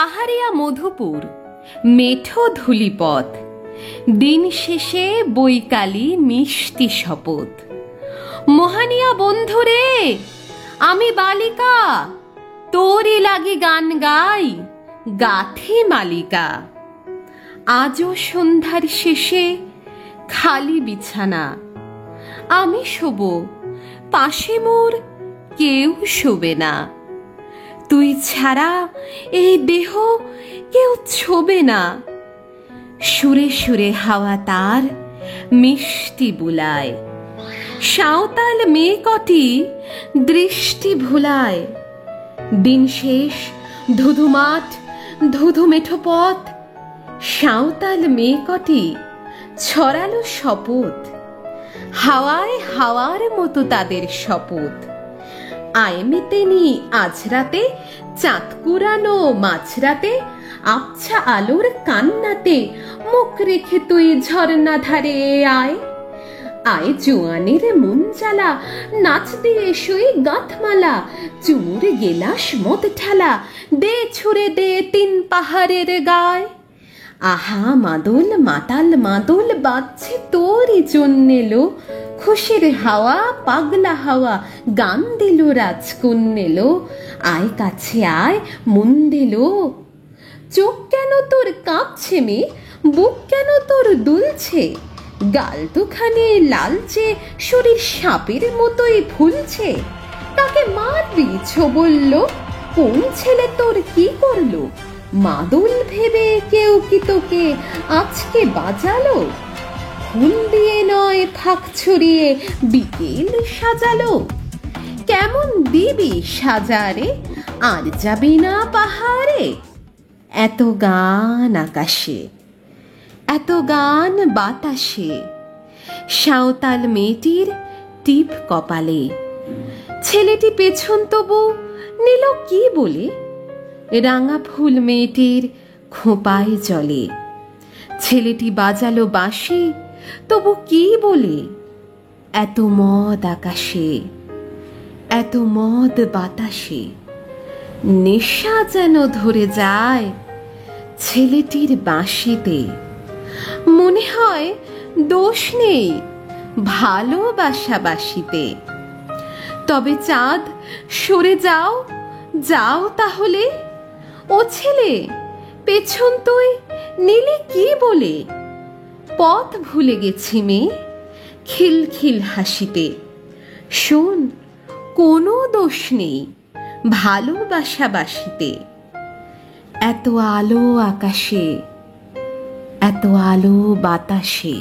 পাহাড়িয়া মধুপুর, মেঠো ধূলিপথ, দিন শেষে বৈকালী মিষ্টি শপথ। মোহানিয়া বন্ধুরে, আমি বালিকা, তোরই লাগি গান গাই, গাথি মালিকা। আজও সন্ধ্যার শেষে খালি বিছানা, আমি শোব, পাশে মোর কেউ শোবে না। তুই ছাড়া এই দেহ কেউ ছোবে না। সুরে সুরে হাওয়া তার মিষ্টি বুলায়, সাঁওতাল মেয়ে কটি দৃষ্টি ভুলায়। দিন শেষ ধুধু মাঠ, ধুধু মেঠো পথ, সাঁওতাল মেয়ে কটি ছড়ালো শপথ। হাওয়ায় হাওয়ার মতো তাদের শপথ। আয় মেতেনি আজ রাতে, চাঁদ কুরানো মাঝরাতে, আবছা আলোর কান্নাতে মুখ রেখে তুই ঝর্ণা ধারে আয়। আয় জোয়ানের মন জ্বালা, নাচ দিয়ে শুই গাঁথমালা, চুমুর গেলাস মদ ঠেলা, দে ছুড়ে দে তিন পাহাড়ের গায়। আহা মাদল মাতাল মাদল বাজছে তোরই জন্যে লো, খুশির হাওয়া পাগলা হাওয়া গান দিল রাজকন্যেলো। আয় কাছে আয় মন দিল, চোখ কেন তোর কাঁপছে মে, বুক কেন তোর দুলছে, গাল দুখানে লালচে, শরীর সাপের মতোই ফুলছে। তাকে মারবি বলল, কোন ছেলে তোর কি করলো? মাদল ভেবে কেউ কি তোকে আজকে বাজালো? ফুল দিয়ে নয় ফাঁক ছড়িয়ে বিকেল সাজালো। কেমন দিবি সাজারে, আর যাবি না পাহাড়ে? এত গান আকাশে, এত গান বাতাসে, সাঁওতাল মেয়েটির টিপ কপালে। ছেলেটি পেছন তবু নিল কি বলে, রাঙা ফুল মেয়েটির খোঁপায় জলে। ছেলেটি বাজালো বাঁশি তবু কি বলে, এত মদ আকাশে, এত মদ বাতাসে। নেশা যেন ধরে যায় ছেলেটির বাঁশিতে। মনে হয় দোষ নেই ভালোবাসা বাসিতে। তবে চাঁদ সরে যাও, যাও তাহলে। ও ছেলে পেছন তুই নিলে কি বলে? পথ ভুলে গেছি মেয়ে খিলখিল হাসিতে। শোন, কোনো দোষ নেই ভালোবাসা বাসিতে। এত আলো আকাশে, এত আলো বাতাসে।